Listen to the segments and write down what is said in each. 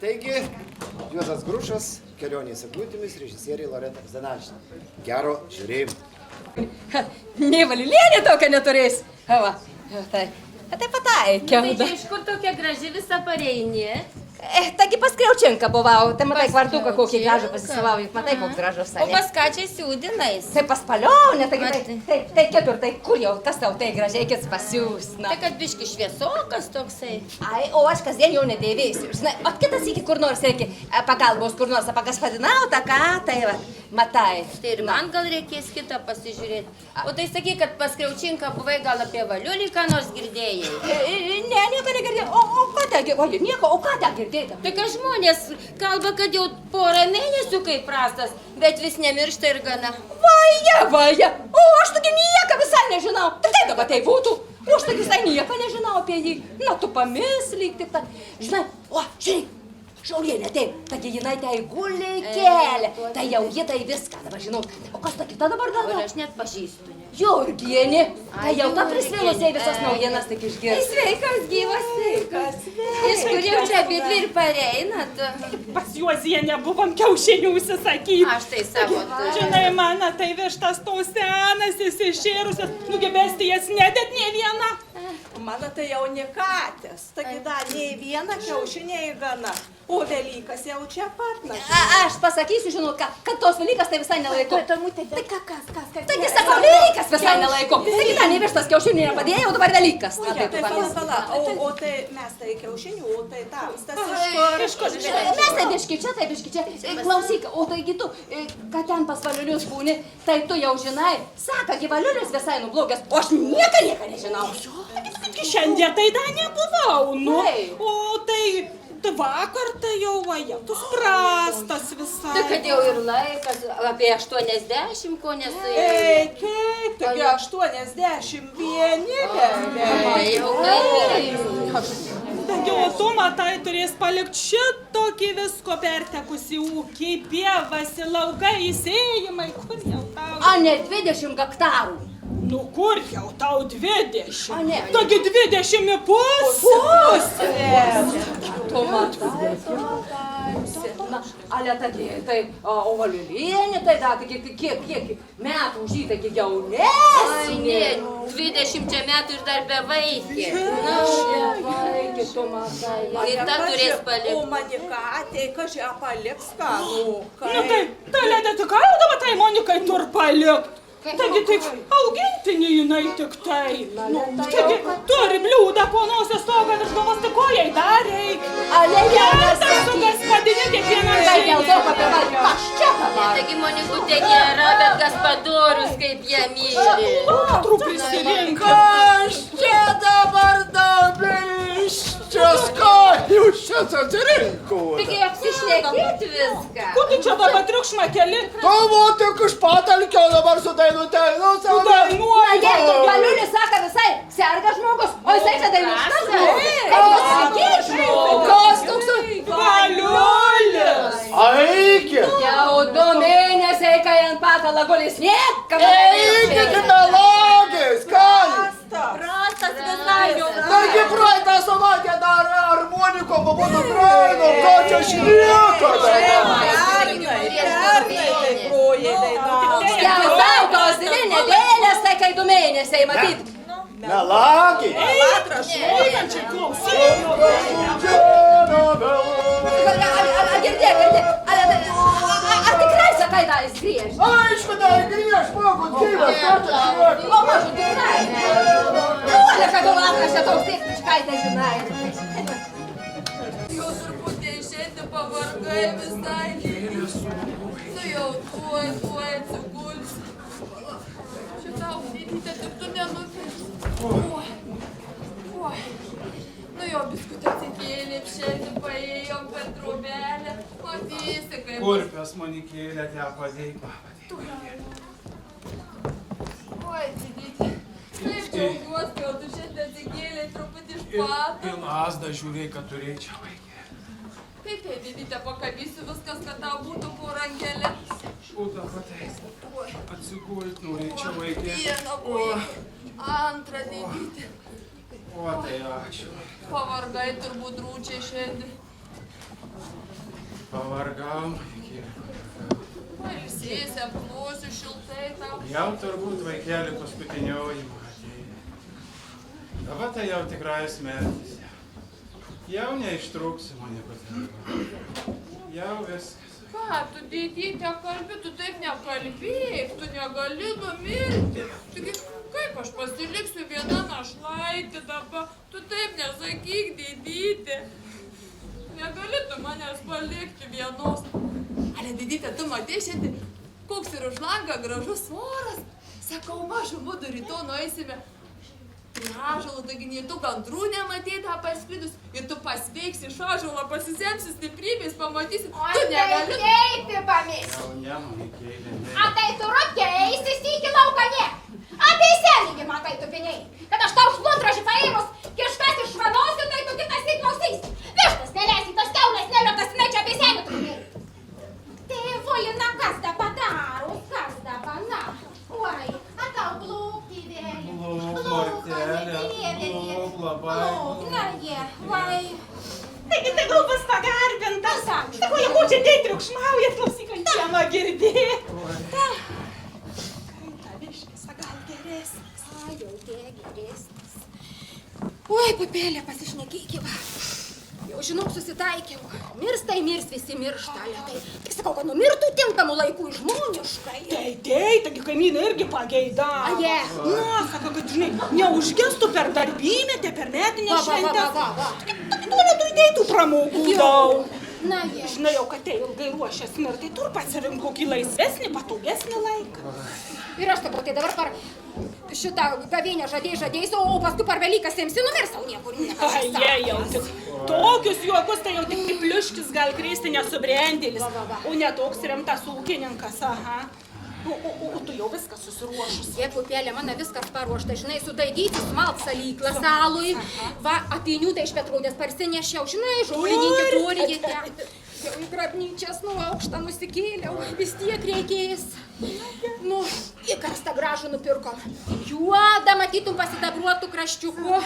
Taigi, Juozas Grušas, kelionės eglutėmis, režisierė Loreta Zdanavičienė. Gero žiūrėjimo. Nė Valilienė tokia neturės. Va, tai pataikiau. Tai čia iš kur tokia graži visa pareini? Taigi pas Kriaučenką buvau, tai matai kvartuką kokį gražų pasisavau, juk matai koks gražus O pas ką čia siūdinais? Tai pas Palionę, tai ketur, tai kur jau, kas tau tai gražiai kits pasiūs, na. Tai kad biški šviesokas toksai. Ai, o aš kasdien jau nedėvėsiu, žinai, o kitas iki kur nors reikia pagalbos, kur nors pagaspadinau, tą ką, tai va, matai. Tai ir man gal reikės kitą pasižiūrėti. O tai sakyk, kad pas Kriaučinką buvai gal apie Valiulį ką nors girdėjai? Ne, nieko negirdėjau, o ką ten girdėjau, nieko, o ką ten girdėjau? Tai kad žmonės kalba, kad jau porą mėnesių kaip prastas, bet vis nemiršta ir gana. Vaja, o aš tokia nieko visai nežinau, tai dabar tai būtų, o aš tokia visai nieko nežinau apie jį, na tu pamislyk tik tą, žinai, o, žiūrėk. Šaulienė, taip, taigi jinai tai guliai kelia, tai jau ji tai viską dabar žinau. O kas ta kita dabar daro? Aš net pažįstu. Jurgienė, tai jau ta prisvilusiai visas naujienas tik išgirs. Sveikas, gyvas, sveikas. Iš kur jau čia abidvi ir pareinat? Pas Juozienę buvom kiaušinių užsisakyti. Aš tai savo turiu. Žinai, man tai vištas to senasis išėrusias, nugebėsti jas nedėt nei vieną. Mano tai jau ne katės, taigi dar nei vieną kiaušinį gana, o Velykas jau čia pat naša. Aš pasakysiu, žinau, kad tos Velykas tai visai nelaiko. Tai kas? Taigi sako, Velykas visai nelaiko. Taigi dar ne vištas kiaušinį nepadėjo, o dabar Velykas. Tai pala, o tai mes tai kiaušinių, o tai tamstas iš kur? Mes tai biški čia. Klausyk, o taigi tu, kad ten pas Valiulius būni, tai tu jau žinai, sako, Valiulis visai nublogęs, o aš nieko nežinau. Šiandien tai dar nebuvau, nu. Taip. O tai vakar tai jau vajetus prastas visai. Tai kad jau ir laikas, apie 80 ko nesuėjo. Ei, kaip, taigi 80 vienintelė. Tai jau kaip. Taigi, o tu, matai, turės palikti šitokį visko pertekusi ūkį, pievas, laukai, įsėjimai, kur jau tau? A, ne 20 hektarų. Nu, kur jau tau 20? A, ne. Taigi 20 pusė. Tu matai. Na, ale tai, o Valiulienė, tai da, kiek metų už jį, taigi Ai, ne, jaunesnė. 20 metų ir dar bevaikė. Vaikė, tu matai. Ir ta turės palikti. O manikatė, kažia paliks ką, Nu, tai ledė tik ką jau dabar tai Monikai tur palikt. Taigi tik augintinį jinai tik tai. Taigi turi bliūdą po nosės stogą virš galvos, tai ko jai dar reikia? Ale, Tai su gaspadinė kiekvieną tai dėl to, žiemą. kad dabar aš čia dabar. Taigi Monikutė gera, bet Gaspadorius kaip ją myli. Trūk prisirinka. Kas čia dabar dabiščias, ką jūs čia atsirinkote? Taigi apsišnekėti viską. Kur tu čia dabar triukšmą keli? Tavo tik iš patalkio dabar su dainutėnu savo. Na, jeigu Valiulis sako visai serga žmogus, o jisai čia dainuštas. Kas toks? Valiulis! Eikit! Jau 2 mėnesiai, kai ant patalo gulis niekam. Eikit, melagės, ką? Prastas visai jau. Taigi praeitą savaitę dar harmoniko pabudo kraino, ką čia šnieko? Jau tos 2 nedėlės, tai kai 2 mėnesiai, matyt. Melagė! Čia klausyk. Girdėk. Ar tikrai sakai, da jis griež? Aišku, dar grįž, mokus gyvas, ką čia šnieko? O, mažu, tikrai. Nuolė, kad tu vakras čia toks techniškai, tai žinai. Jau truputį išėti pavargai visai. Nu jau tuoj atsigulsi. Šitą ausytytę tik tu nenupirsi. Oi. Nu jau biskutį atsikėlė, šiandien paėjom per trobelę. Matysi, kaip... Kurpios Monikėlė te padėjo. Oi, didyti. Taip džiaugiuosi, kad tu šiandien atsikėlė truputį iš pato. Ir lasdą žiūrėjai, kad turėčiau vaikį. Kaip tai, didytė, pakabysiu viskas, kad tau būtų po rankelė. Šūta pateisė. Atsigult norėčiau vaikį. Vieną koją. Antrą, didytė. O tai ačiū. Pavargai turbūt rūčiai šiandien. Pavargau, manikėlė, pavargau. Pailsėsi, apklosiu šiltai tau. Jau turbūt vaikelį paskutinioji matė. Dabar tai jau tikrai smertis. Jau neištruksi mane patargo. Jau viskas. Ką, tu dėdytė kalbi, tu taip nekalbėk, tu negali numirti. Taigi, kaip aš pasiliksiu viena našlaitė dabar, tu taip nesakyk, dėdytė. Negali tu manęs palikti vienos. Ale, dėdytė, tu matei šiandien, koks ir už langą gražus oras. Sakau, mažu mudu rytoj nueisime. Ąžuolą, taigi nei tu gandrų nematei tą pasklidus, ir tu pasveiksi iš ąžuolą, pasisemsi stiprybės, pamatysi, tu negali. Taip, pamės. Jau ne, manikėlė, ne. A tai tu keistis iki lauką ne. A tai seningi man tai tupiniai. Kad aš tau šluntražį paėmus, kiškas išvanosiu, tai tu kitas tik klausys. Vištas neleisi, tas kiaunas neliotas, ne čia apie senį tupiniai. Tėvulina, kas dabar daro, kas dabar na. Oi, a tau blūkti vėlį. Blūk, Martelė, blūk, labai. Na jie, vai. Taigi tegul bus pagarbintas. Tegul jie ko čia tai triukšmaujat, klausyk, ant žiemą girdėt. Taviškis, gal geresnis. A, jau tie geresnis. Oi, papėlė, pasišnekėkime. Jau žinok, susitaikiau. Mirs tai mirs, visi miršta. Tai tik sakau, kad numirtų tinkamų laikų žmoniškai. Taigi kaimynai irgi pageida. A, jie. Na, sako, kad, žinai, neužgestų per darbymetę, per metinę šventę. Va. Tu galėtų įdėtų pramogų daug. Na, jie. Žinai, jau, kad tai ilgai ruošęs mirtai, tu ir pasirink kokį laisvesnį, patogesnį laiką. Ir aš dabar tai dabar par šitą gavėnę žadėsiu, o paskui par Velykas imsi numirs, tau niekur Ai, jie jau tik. Tokius juokus tai jau tik pliuškis gal krėsti nesubrendėlis. O ne toks rimtas ūkininkas, aha. O tu jau viskas susiruošus. Jie, pupėlė, mano viskas paruošta, žinai, sudaigyti smalt salyklą salui. Va, ateinių tai iš Petraudės parsinešiau, žinai, žolininkį turite. Jau į grabnyčias nuo aukštą nusikėliau, vis tiek reikės. Nu, į karstą gražų nupirkom. Juodą matytum pasidabruotų kraščiuku.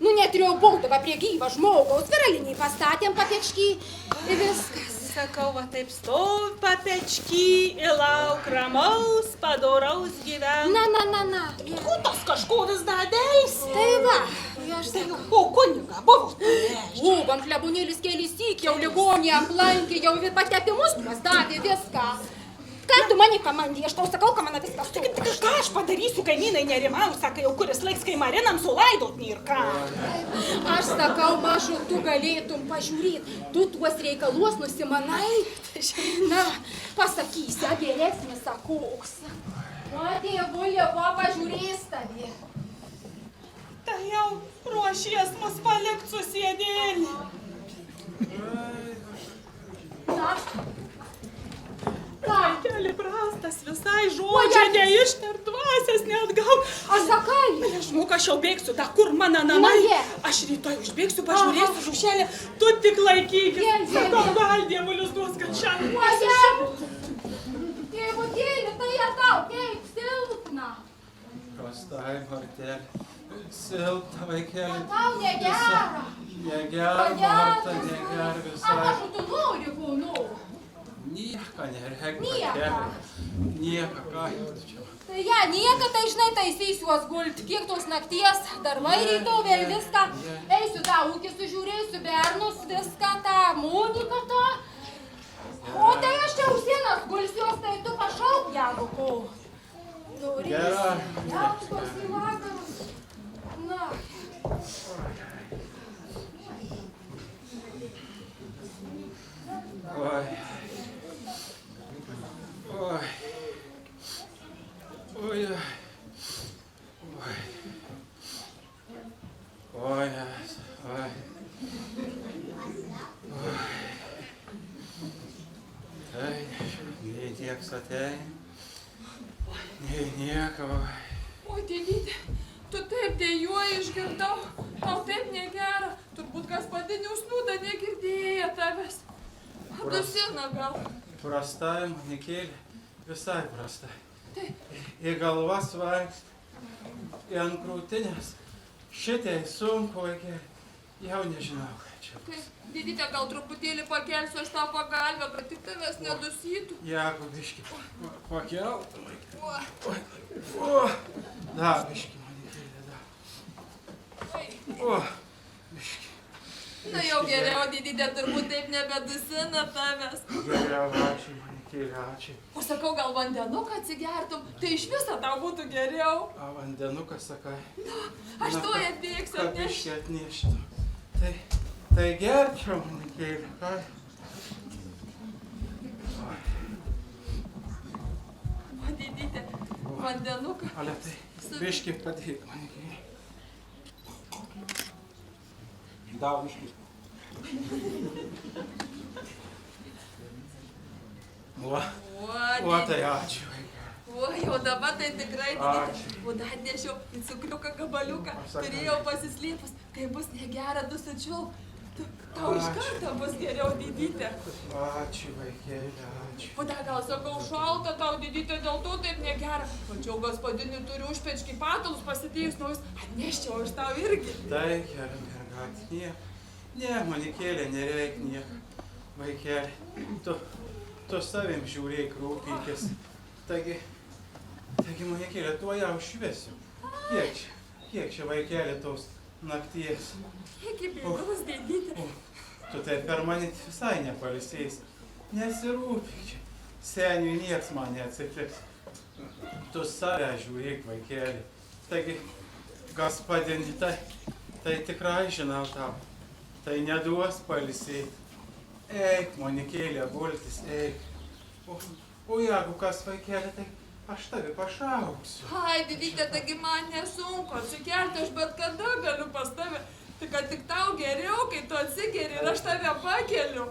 Nu, netriaubodavo prie gyvą žmogaus, viralinį pastatėm papečkį ir viskas. Sakau, va taip stov papečkį ir lauk ramaus, padoraus gyvenimo. Na. Ko tas kažko vis dadėlis? Tai va, aš sakau. O kuniga, buvo. O, man klebonėlis kelisyk jau ligonį aplankė, jau ir patepimus tuos davė viską. Ką tu mane kamandį, aš tau sakau, ką man viskas tu. Tik ką aš padarysiu, kaimynai nerimau, sakai, jau kuris laiks, kai marinam sulaidot nirką. Aš sakau, mažu, tu galėtum pažiūrėti, tu tuos reikaluos nusimanai. Na, pasakysi, geresnis sakoks. O, tėvulė, ko pažiūrės tavi? Tai jau ruošies mus palikt susėdėlį. Na? Keli prastas, visai žodžio neištart, dvasias neatgau. Aš sakai. Žmuk, aš jau bėgsiu, da kur mano namai. Na, aš rytoj užbėgsiu, pažiūrėsiu žušelę, tu tik laikykis. Sakau, gal dievulius duos, kad šiandien. Tėvutėlį, tai jie tau, taip, silpna. Prastai, Martelė. Silpna vaikelė. Tau negera. Negera, Marta, negera visai. Mažu, tu nori, ko nori. Nieko nereik, Nieko. Martelė. Nieko, ką jau čia. Tai ja, nieko, tai žinai, taisysiuos gult, kiek tos nakties, darbai rytoj vėl viską. Eisiu tą ūkį, sužiūrėsiu bernus, viską, tą Moniką tą. O tai aš čia užsienas gulsiuos, tai tu pašauk ją, ko. Gerai. Jaukštos į vakarus. Na. Oi. Oi. Oi. Oi. Oi. Oi. Tai, nei tieks atein, nei nieko. O, dėdytė, tu taip dėjuoji išgirdau, tau taip negera, turbūt gaspadinį užsnūdą negirdėję tavęs. Dusina gal. Prastai, manikėlė, visai prastai. Į galvą svaigs, į ant krūtinės, šitai sunku, vaikėlė, jau nežinau, kaip čia. Didyte, gal truputėlį pakelsiu aš tą pagalbę, kad tik tavęs nedusytų. Jeigu biški pakeltum. O, da, biški manikėlė, da. O, biški. Na jau geriau, didyte, turbūt taip nebedusina tavęs. Geriau, ačiū, manikėlė, ačiū. O sakau, gal vandenuką atsigertum, tai iš viso tau būtų geriau. A, vandenuką sakai? Aš tuoj atbėgsiu Kad atnešti. biški atneštų. Tai gerčiau, manikėlė, ką? O, didyte, vandenuką. Ale tai biški padėk, manikėlė. Da, biški. O, tai ačiū. O, jau dabar tai tikrai didyte. O, dar nešiau į cukriuką gabaliuką. Turėjau pasislėpus, kai bus negera dusučiau. Tau iš karto bus geriau, didyte. Ačiū, vaikėlė, ačiū. O dar gal sakau šalta tau, didyte, dėl to taip negera. Mačiau, gaspadinį turiu užpečkį patalus pasidėjus naujus. Atneščiau aš tau irgi. Tai, gerai, mergatė, ne, manikėlė, nereik nieko. Vaikėlė, tu savim žiūrėk, rūpinkis. Taigi, manikėlė, tuo jau šviesiu. Kiek čia vaikėlė tos nakties? Kiek įbėgus, didyte. Tu tai per mane visai nepalisėjai. Nesirūpink čia. Seniui nieks man neatsitiks. Tu save žiūrėk, vaikėlė. Taigi, gaspadinį, tai tikrai žinau tau. Tai neduos palisėti. Eik, manikėlė, gultis, eik. O jeigu kas, vaikėlė, tai aš tavi pašauksiu. Ai, didyte, taigi man nesunku atsikelti, aš bet kada galiu pas tave. Tai kad tik tau geriau, kai tu atsigeri ir aš tave pakeliu.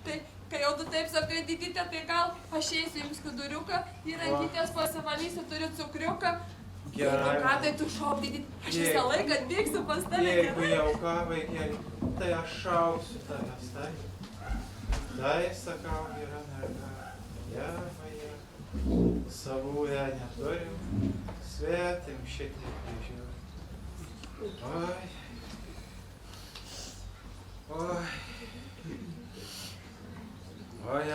Tai, kai jau tu taip sakai, didyte, tai gal aš eisiu jums skuduriuką, į rankytės pasivalysiu, turiu cukriuką. Gerai. Ką tai tu šok, didyte, aš visą laiką atbėgsiu pas tave. Jeigu jau ką, vaikėlė, tai aš šauksiu tavęs, tai. Tai, sakau, yra merga. Savųją neturim, svetim šitiek nežiūrėjau. Oi. Oi.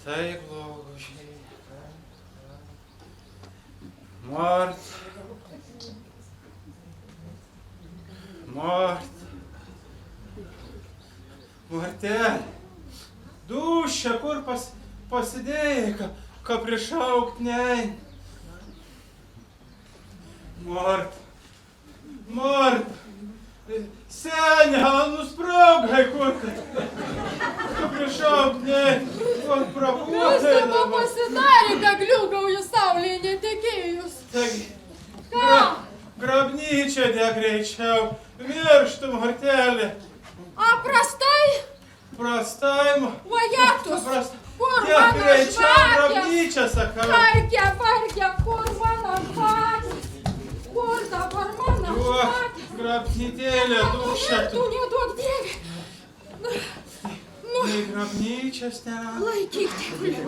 Tai blogo žinia. Martelė, dušia, kur pasidėjai, ką prišaukt nein. Mart, senė, nusprogai, kur prišaukt nein. Kur prapuotai Kas tavo pasidarė, gagliugauju saulėje netekėjus? Taigi, grabnyčia deg greičiau, mirštu, Martelė. A, prastai? Prastai, Vajatus! Kur Tiek mano greičiau žvakės? grabnyčia, sakau. Parke, kur mano žvakės? Kur dabar mano žvakės? Grabnytėlė, dušia. Tu neduok dievė. Nei grabnyčias ten. Laikyk, tėvulė.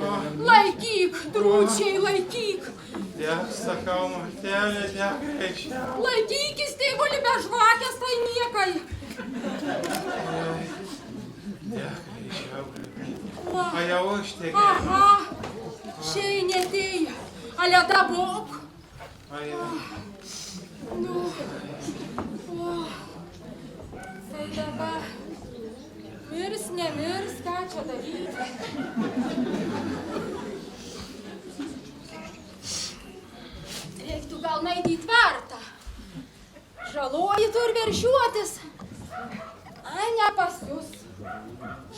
Laikyk, drūčiai, laikyk. Tiek, sakau, Martelė, tiek greičiau. Laikykis, tėvulė, be žvakės, tai niekai. Tiek greičiau. A jau aš tiek. Aha, šiai netėjo. Ale dabok. A jau. Nu, o, tai dabar mirs, nemirs, ką čia daryti? Reiktų gal naidį į tvartą. Žaloji tur veršiuotis. Ai, ne pas jūs.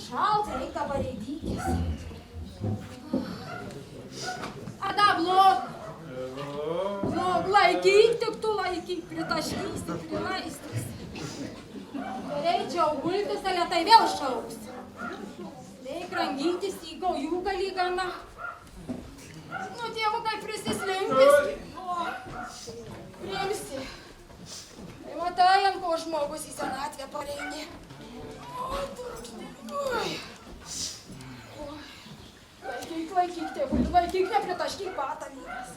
Šalta, reik dabar eidykis. Ada blog. Blog, laikyk, tik tu laikyk, pritaškysi, prilaistys. Reičiau gultis, ale tai vėl šauks. Reik rangytis į gaujų galį gana. Nu, tėvukai prisislinkis. Priimsi. Tai matai, ant ko žmogus į senatvę pareini. Laikyk, tėvuli, laikyk, nepritaškyk patalynės.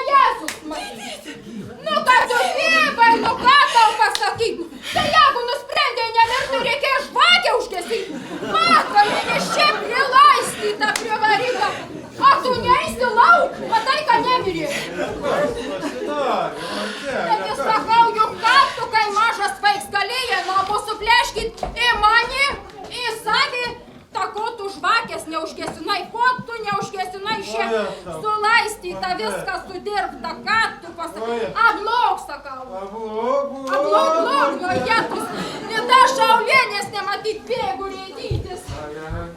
Jezus, matyti. Nu, kad tu vybai, nu ką tau pasakyt? Tai jeigu nusprendė nemirti, reikėjo žvakę užgesinti. Makalėmis čia prilaistyta privaryta. O tu neįsi lauk, matai, kad nemirė. Bet jis sakau, juk ką tu, kai mažas vaiks galėjai namus supleškit į mane, į savį. Tako tu žvakės neužgesinai, ko tu neužgesinai šią sulaistytą viską sudirbtą, ką tu pasakai. Ablok, sakau. Ablok, jo jėtus. Nida Šaulienės nematyt bėgų rėdytis.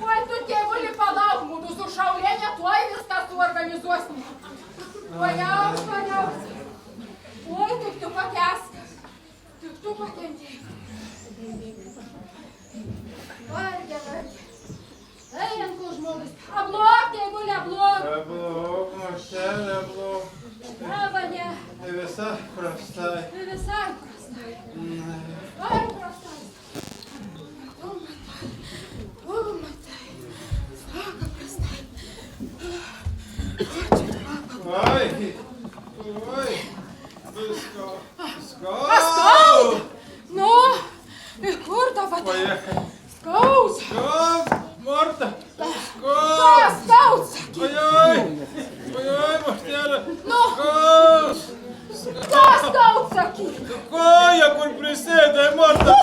Oi, tu tėvuli palauk, mūdu su Šaulienė tuoj viską suorganizuosim. Paliauk. Oi, tik tu pakesk. Tik tu pakentėk. Vargė. Ejam, kur žmogus. Ablok, tėvuli, ablok. Ablok, mošelė, ablok. Avane. Visai prastai. Visai prastai. Ai, prastai. Tu matai. Saka prastai. Oi. Skauda. Nu, ir kur tavo tai? Skauda. Morta. Kas skauda, sakyk. Oi, moštelė. Nu. Kas skauda, sakyk. Koja, kur prisėdai, Morta.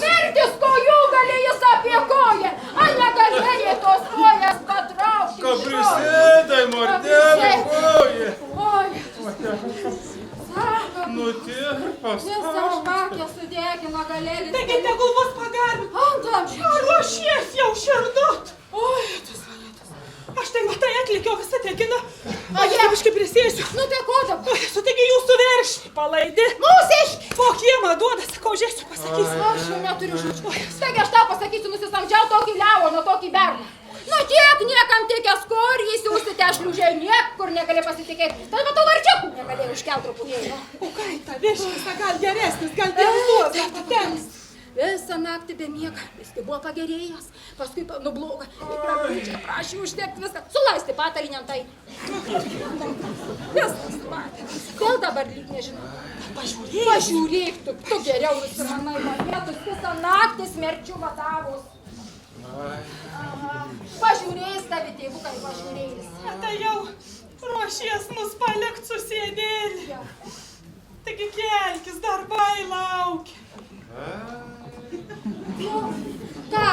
Mirtis kojų gali jis apie koją. A negalėjai tos kojas patraukti. Ko prisėdai, Mortelė, koja. Oi, sako. Nu, tiek Visą žvakę sudegino galėlis. Taigi tegul bus pagarbinti. Antam šiandien. Ruošies jau širdut. Oi, tas valėtas. Aš tai matai atlikiau visą tekiną. Aš biškai prisėsiu. Nu tai ko dabar? Oi, su taigi jūsų veršį palaidi. Mūsiški! Po kiemą duoda, sakau, žiūrėsiu, pasakysiu. Aš jau neturiu žodžių. Taigi aš tau pasakysiu, nusisamdžiau tokį leoną, tokį berną. Nu tiek niekam tikęs, kur jis užsitė šliužiai, niekur negali pasitikėti. Tad matau varčiukų negalėjau iškelt truputėlį. O kai ta vieškis, gal geresnis, gal dėlduos, gal patems. Visą naktį be miega, viskai buvo pagerėjęs, paskui nubloga, į krablyčią prašė uždegti viską, sulaisti patalinę tai. Viskas matė, vėl dabar lyg nežinau. Pažiūrėk, tu geriau nusimanai manėtus, visą naktį smerčiu matavus. Pažiūrėjus tavi tėvukai, pažiūrėjus. Tai jau ruošies mus palikt susėdėlį. Taigi kelkis, darbai laukia. Ką?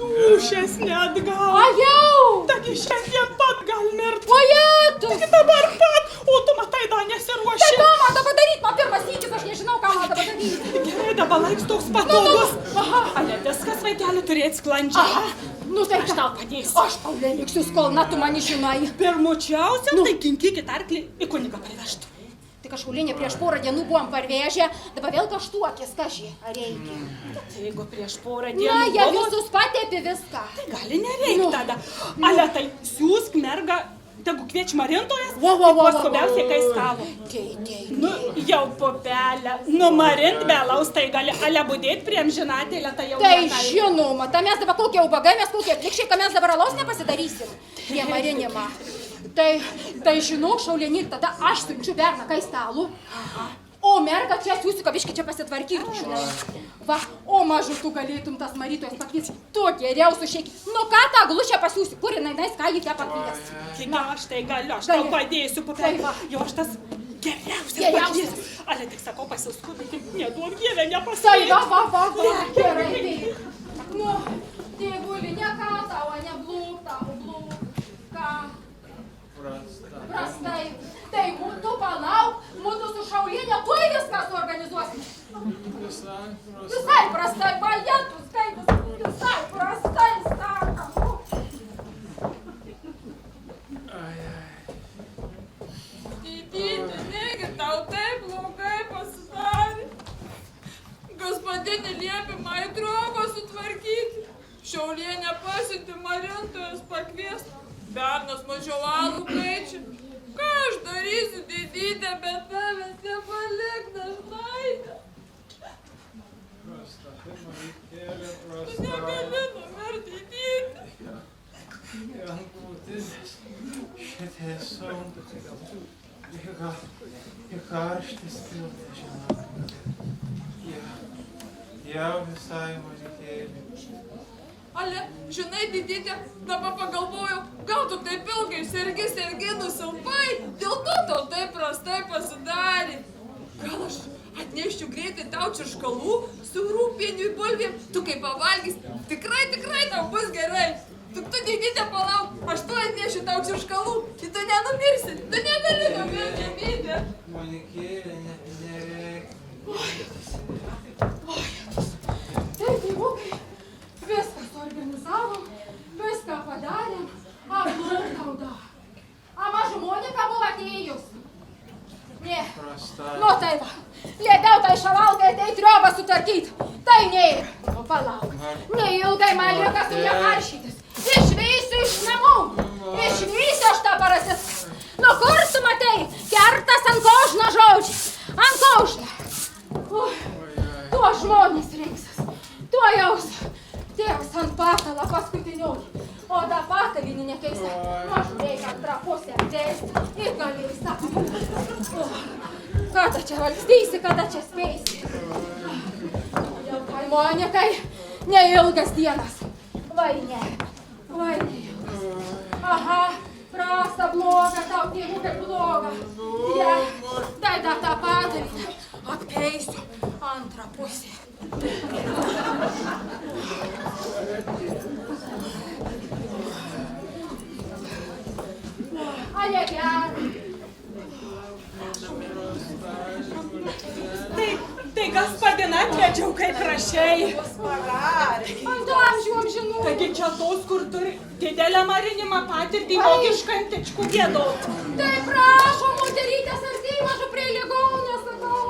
Dūšės neatgal. A jau! Taigi šiandien pat gal mirt. O jėtus! Taigi dabar pat, o tu matai, da nesiruoši. Tai ką man dabar daryt? Man pirmas įkis, aš nežinau, ką man dabar daryti. Gerai, dabar laiks toks patogus. Aha. Ale viskas vaikelį turėt sklandžiai. Aha. Nu tai Aš tau padėsiu. Aš tau neliksiu, kol na tu mani žinai. Pirmučiausia, tai kinkykit arklį į kunigą parvežtų. Tai kažkulinė prieš porą dienų buvom parvežę, dabar vėl kažtuokės, kažį, ar reikia. Tai jeigu prieš porą dienų... Na, jie visus patėpi viską. Tai gali nereikia tada. Ale tai siūsk mergą, tegu kvieč marintojas, skubiausiai kai skavo. Nu, jau popelę, numarint vėlaus, tai gali ale budėt prie amžinatėlę, tai jau... Tai žinoma, tai mes dabar kokie ubagai, mes kokie plikščiai, kad mes dabar alaus nepasidarysim. Prie marinimą. Tai žinau, Šaulienį, tada aš siunčiu berną kai stalų. O merga čia siūsiu, kad biškai čia pasitvarkytų, žinai. Va, o mažu tu galėtum tas marytojas pakviesti. Tu geriau sušėki. Nu ką tą glušę pasiūsi, kur jinai nais, ką jį ją pakvies. Na, aš tai galiu, aš tau padėsiu popelį. Jau aš tas geriausias. Ale tik sakau, pasiskubinti, neduok dievę, nepasakyti. Tai va, gerai, tai. Nu, tėvuli, ne ką tau, ne blūk tau, blūk. Ką? Prastai. Tai tu palauk, mūsų su Šaulienė tuoj viską suorganizuosim. Visai prastai, vajetus, kaip visai prastai, sakam. Didyti, negi tau taip blogai pasidarė. Gospodinė liepė man trobą sutvarkyti. Šaulienė pasiuntė marintojas pakviesti. Bernas mažiau alų kaičia. Ką aš darysiu, didytė, bet tavęs nepalik, dažnaitė. Negali numirti, dėti. Jankutis, šitie sunku. Į karštis pilna, žinau. Jau visai mažykėlė. Ale, žinai, didytė, dabar pagalvojau, gal tu taip ilgai sergi nusilpai, dėl to tau taip prastai pasidarė. Gal aš atneščiau greitai tau čirškalų su rūpieniu ir bulvėm, tu kai pavalgys, tikrai tau bus gerai. Tu didytė palauk, aš tu atnešiu tau čirškalų, tai tu nenumirsi, tu negali numirti, didytė. Monikėlė, nereikia. Taip, tėvukai, viską suorganizavom, viską padarėm, applauk dar. A mažu Monika buvo atėjus? Ne. Nu tai va, liepiau tai šavalkai ateit triobą sutvarkyt. Tai nėra. O palauk, neilgai man lieka su ją karšytis. Išvysiu iš namų. Išvysiu aš tą parasitą. Nu kur tu matei? Kertas ant kožno žodžiai. Ant kožno. Tuo žmonės rinksis. Tuo jaus. Tėvas ant patalo paskutinioji. O da patalinį nekeista. Mažu reikia antrą pusę teisti. Ir galės tą. Kada čia valstysi, kada čia spėsi. Jau tai Monikai neilgas dienas. Vai ne ilgas. Aha, prasta, bloga, tau tėvukai bloga. Ja, tai dar tą padalinį atkeisiu antrą pusę. Ale gerai. Tai gaspadina atvedžiau, kaip prašei. Ant amžių amžinų. Taigi čia tos, kur turi didelę marinimą patirtį vokišką antičkų giedot. Tai prašom, moterytės artėj mažu prie ligonio, sakau.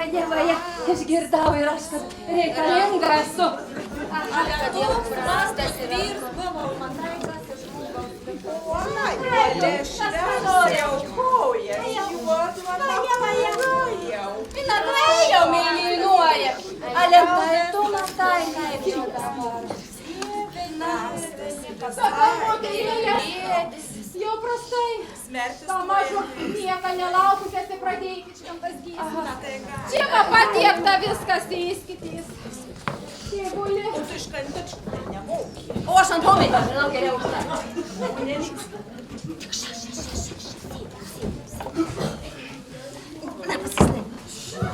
Dievaja, išgirdau ir aš, kad reikalinga esu. Kad jau prastas vyrs buvo, matai, kas iš žmogaus. Pinatrai jau mėlynuoja. Ale tai tu matai, kaip čia dabar. Sakau, moterėlė, jau prastai. Ta mažu nieka nelaukusiasi pradėkit šventas gyvas. Čia va patiekta viskas, teiskitės. Tėvulė. O aš ant homėdį, žinau geriau už tai.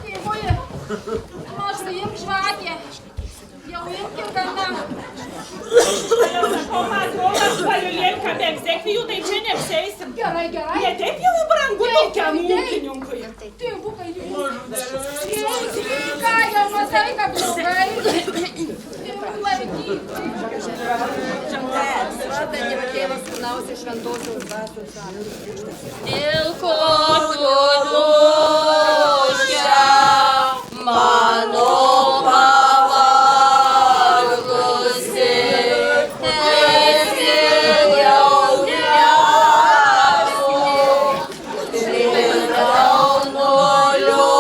Tėvulė, mažu imk žvakę. Jau imk ir gana. O patronas paliulėlka be egzekvijų, tai čia neapseisim. Gerai. Ne taip jau brangu tokiam ūkininkui. Tėvukai jūs. Ką jau matai, kad blogai. Tėvas kūnausi šventosios dvasios sąlygos. Dėl ko tu duša mano pavargusi, esi jau liausi, žinau nuliūdusi,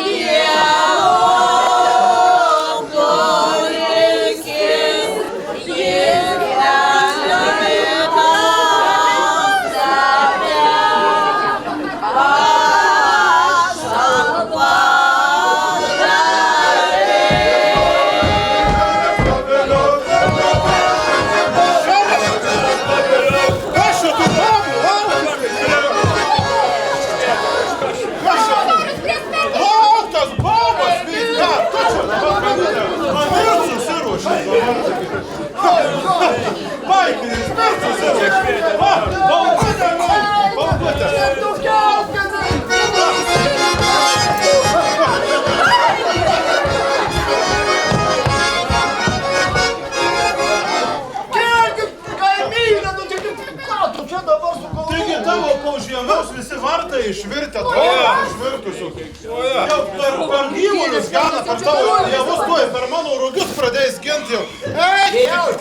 Dievo poreikis, jis Tai Taigi tavo po žiemos visi vartai išvirtę, išvirtusių. Jau per gyvulius gana, per tavo javus tuoj, per mano rugius pradėjus ginti jau.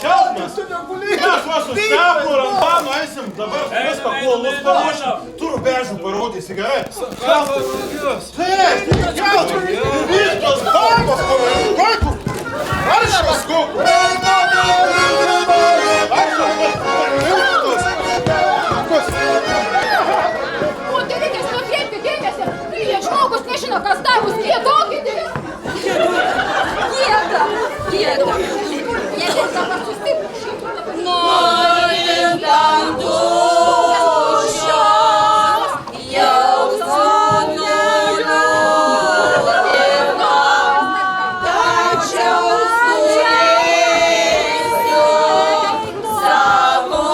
Kelmas. Mes va su Stepu ir Antanu eisim, dabar viską kuolus panašim. Tu rubežių parodysi, gerai? Kelmas rugius. Taip, kelmas. Vyktos darbas, vaikų. Aršas, kuk. Moterikės, nukreipkite dėmesį. Jei žmogus nežino, kas davus, giedokite. Gieda. Jei dabar sustiprų. Norint ant dūšios jausmo liūdino, tačiau turėsiu savo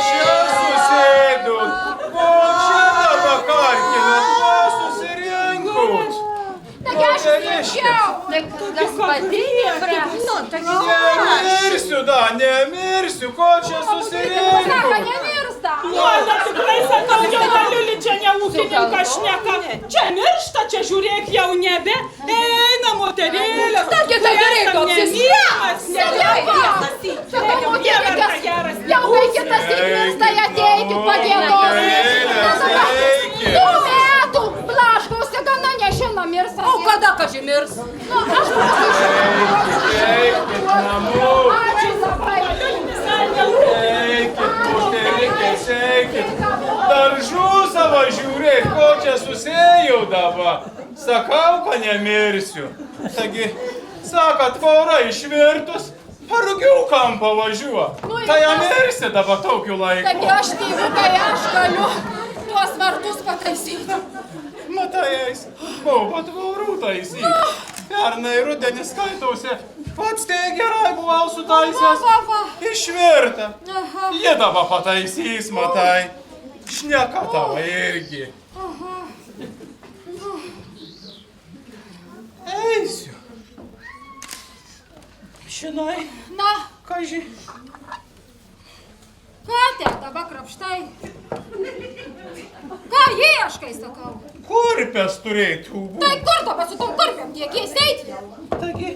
Čia susėdut, o čia vakarkinat, o susirinkut. Taigi aš sėdžiau. Gaspadinė, nu, taigi Nemirsiu, da, nemirsiu, ko čia Sako, susirinkut? nemirsta. Nuoda tikrai sakau, jau Liuli čia ne ūkininkas šneka. Čia miršta, čia žiūrėk jau nebe. Eina moterėlės. Taigi tai gerai, Nemylimas, Sakau, moterikės, jau kai kitas įmirsta, ateikit pagėdos. 2 metų blaškausi gana nežino mirsta. O kada kaži mirs? Nu, aš Eikit namo, Ačiū labai. eikit, moterikės, eikit. Daržų savo žiūrėk, ko čia susėjau dabar. Sakau, kad nemirsiu. Taigi, sakat, tvora išvirtus, parugių kampą važiuo. Tai mirsi dabar tokiu laiku. Taigi aš tėvukai, aš galiu tuos vartus pataisyti. Matai, eis, buvo tvorų taisyti. Pernai rudenį skaitausi, pats tai gerai buvau sutaisęs. Va. Išvirta. Aha. Jie dabar pataisys, matai. Šneka tavo irgi. Eisiu. Žinai, Na, kaži. ką te dabar krapštai? Ką ieškai, sakau? Kurpės turėtų būti. Tai kur dabar su tom kurpėm tiek eiti jau? Taigi,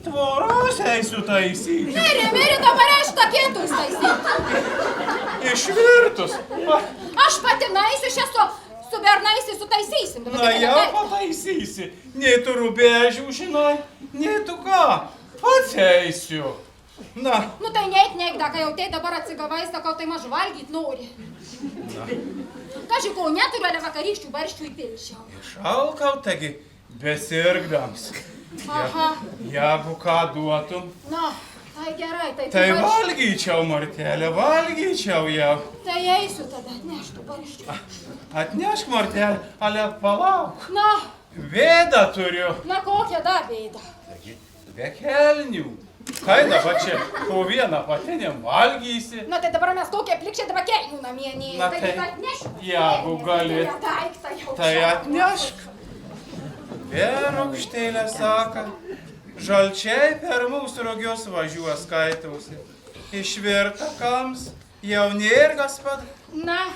tvoros eisiu taisyti. Miri, dabar aš takėtų įstaisyti. Išvirtus. Va, Aš pati naisiu šią su bernaisiais sutaisysim. Dabar na tik jau negali. pataisysi. Nei tu rubežių žinai, nei tu ką. Pats eisiu. Na, Nu tai neik, da, kai jau tai dabar atsigavai, sakau, tai mažu valgyt nori. Kaži, ko neturiu, ale vakarykščių barščių įpilčiau. išalkau, taigi, besirgdams. Aha, Jeigu ką duotum, na, tai gerai, tai tai barščių. valgyčiau, Martelė, valgyčiau jau. Tai eisiu tada, atneštų barščių. Atnešk, Martelė, ale palauk. Na, Vėdą turiu. na kokia dar bėda. Be kelnių. Kai dabar čia po vieną patinėm valgysi? Na tai dabar mes tokie plikščiai dabar kelnių namie neįs. Na Tai tai, atnešiu. jeigu gali, Daiktą jau. tai atnešk. Perraukštėlė saka, žalčiai per mūsų rogius važiuoja skaitausi. Išvirta kams, jau nėr gaspad. Na,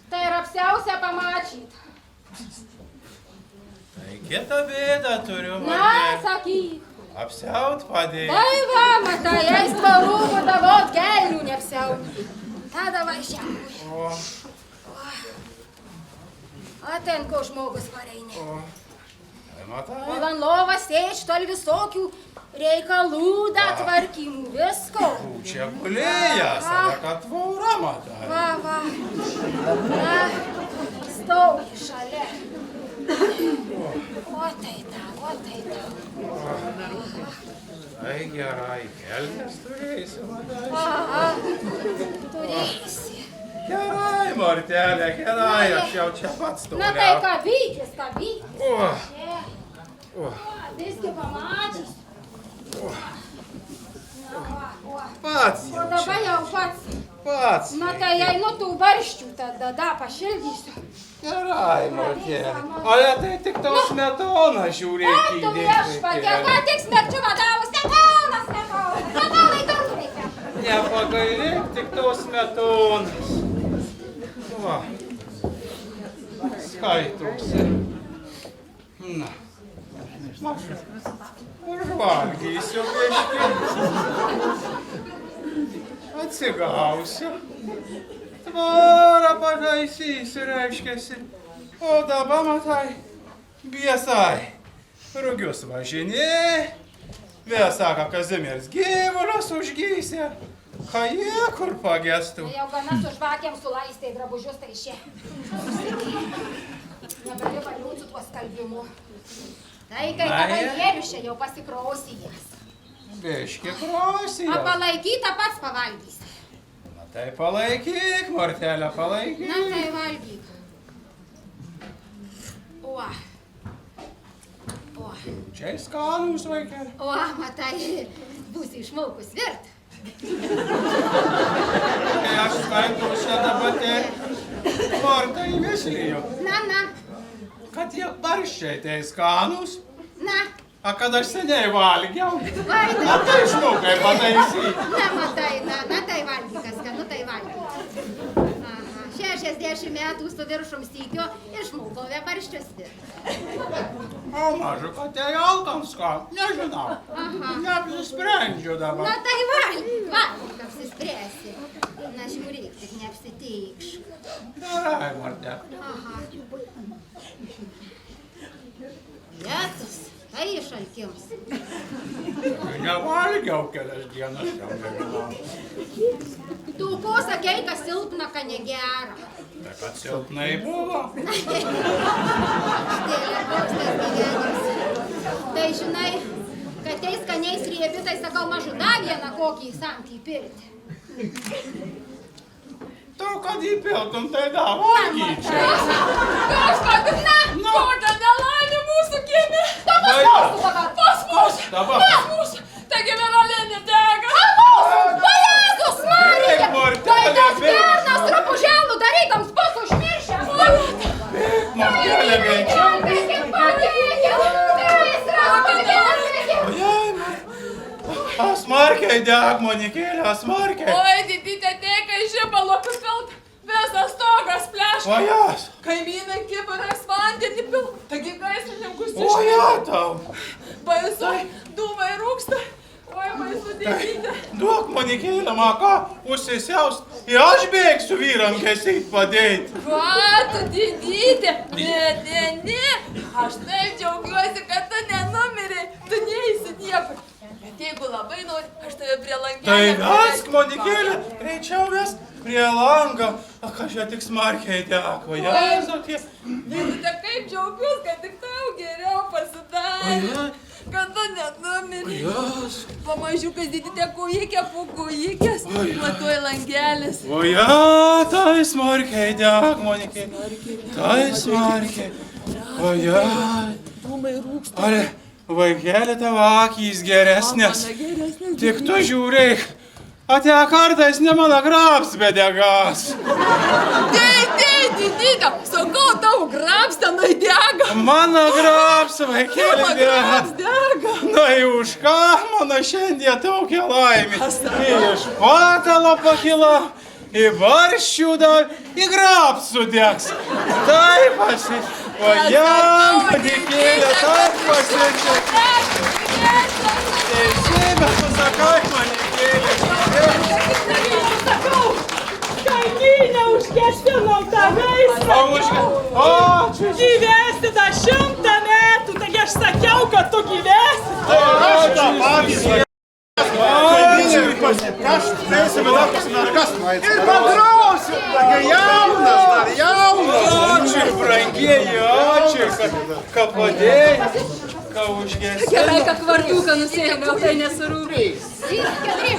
tai ir apsiausia pamačyt. Tai kitą bėdą turiu, Na, Martelė. sakyk. Apsiaut padėjai. Tai va, matai, eis parūmų davot kelnių neapsiaut. Tada važiavui. O, O ten ko žmogus pareini. tai matai. O ant lovas sėč tol visokių reikalų, tvarkymų, visko. Čia gulėjęs, tada kad tvora matai. Va. Na, stovi šalia. O tai tau. Tai gerai, kelnes turėsi, matai. Aha, turėsi. Gerai, Martelė, gerai, aš jau čia pats Na tai toliau. kabykis. O, Čia. o, Visgi pamatys. pats O jau dabar čia, jau pats. pats. Na tai jei nu tų barščių, tada da pašildysiu. Gerai, Martelė. Ale tai tik tau smetona žiūrėk Tu viešpatie, ką tik smerčiu vadavus, smetonas. Smetonai tortų reikia. Nepagailėk tik tos smetonos. Va. Skaitosi. Na. Maša. Užvalgysiu biškį. Atsigausiu. Tvarą pataisysiu, reiškiasi. O dabar, matai, biesai. Rugius važinė. Vėl sako, Kazimieras gyvulius užgysė. Ką jie kur pagestų? Jau gana su žvakėm sulaistė drabužius, tai šie. Negali valiūt su tuo skalbimu. Tai kai kavalierius čia jau pasikrausijas. Biški krausijas. O palaikytą pats pavalgysi. Na tai palaikyk, Mortelė, palaikyk. Na tai valgyk. O. Čia skanūs vaikeli. O, matai, būsi išmaukus virt. Kai aš skaitau šią dabartį, Morta įvislijo. Na. Kad jie barščiai tai skanūs. Na. A kad aš seniai valgiau. Vaida. Na tai išmaukai pataisy. Na, matai, na tai valgyk, kas skanu, tai valgyk. Aha, 60 metų su viršum stykio išmūkove barščius virt. O mažu, kad tai alkam skan, nežinau. Aha. Neapsisprendžiu dabar. Na tai valgyk, apsispręsi. Na žiūrėk, tik neapsiteikšk. Gerai, Morte. Aha. Lietus, tai išalkims. Nevalgiau kelias dienas, jau nežinau. Tu ko sakei, kad silpna, kad negera? Tai kad silpnai buvo. Stėlė, koks tas gyvenimas. Tai žinai, kad teis skaniais riebi, tai sakau mažu da vieną kokį samtį pirti. Tu, kad įpiltum, tai da valgyčiau. Kažkada, kokia nelaimė mūsų kieme. Pas mus. Dabar. Pas mus. Taigi vienuolinė dega. O Jėzus Marija! Bėk, Mortelė, Tai tas bėk. bernas drabužėlų darytams pats užmiršęs. Mortelė, greičiau. Smarkiai deg, Monikėlė, smarkiai. Oi, didytė teka iš žibalo, pilt. Visas stogas pleška. O jas. Kaimynai kibirais vandenį pil. Taigi gaisrininkus O ją tau. Baisu, dūmai rūksta. Oi, baisu, didytė. Duok, Monikėlė, maka, užsisiaus. Ir aš bėgsiu vyram gesit padėti. Ką tu, didytė? Ne. Aš taip džiaugiuosi, kad tu nenumirei. Tu neįsi niekur. Bet jeigu labai nori, aš tave prie langelio. Tai vesk, Monikėlė, greičiau vesk prie langą. Ak, aš ją tik smarkiai deko, Jėzutie. Didytė, kaip džiaugiuosi, kad tik tau geriau pasidarė. Kad tu nenumirei. Pamažiukas, didytė, kojikė po kojikės. Matuoj langelis. O ja, tai smarkiai deg, Monikėlė. Tai smarkiai. O ja. Dūmai rūksta. Ar vaikeli tavo akys geresnės. Tik tu žiūrėk. Ate kartais ne mano grabs bedegas. Didytė, sakau, tau grabs tenai dega. Mano grabs, vaikeli Grabs dega. dega. Na į už ką mano šiandien tokia laimė. Iš patalo pakilo, į barščių dar, į grabs sudegs. Taip pasi. O jam padėkėlė, taip pasičiu. Teisybę pasakai, Monikėlė. Sakau, kaimynę užgesinau tą gaisrą. O, čia. Gyvesi dar 100 metų, taigi aš sakiau, kad tu gyvesi. Tai aš tą patį. Ir pagrausiu, taigi jaunas, Ačiū, brangieji, ačiū, kad padėjai, kad užgesinai. Gerai, kad kvartuką nusėmiau, tai nesurūkai. Keturi.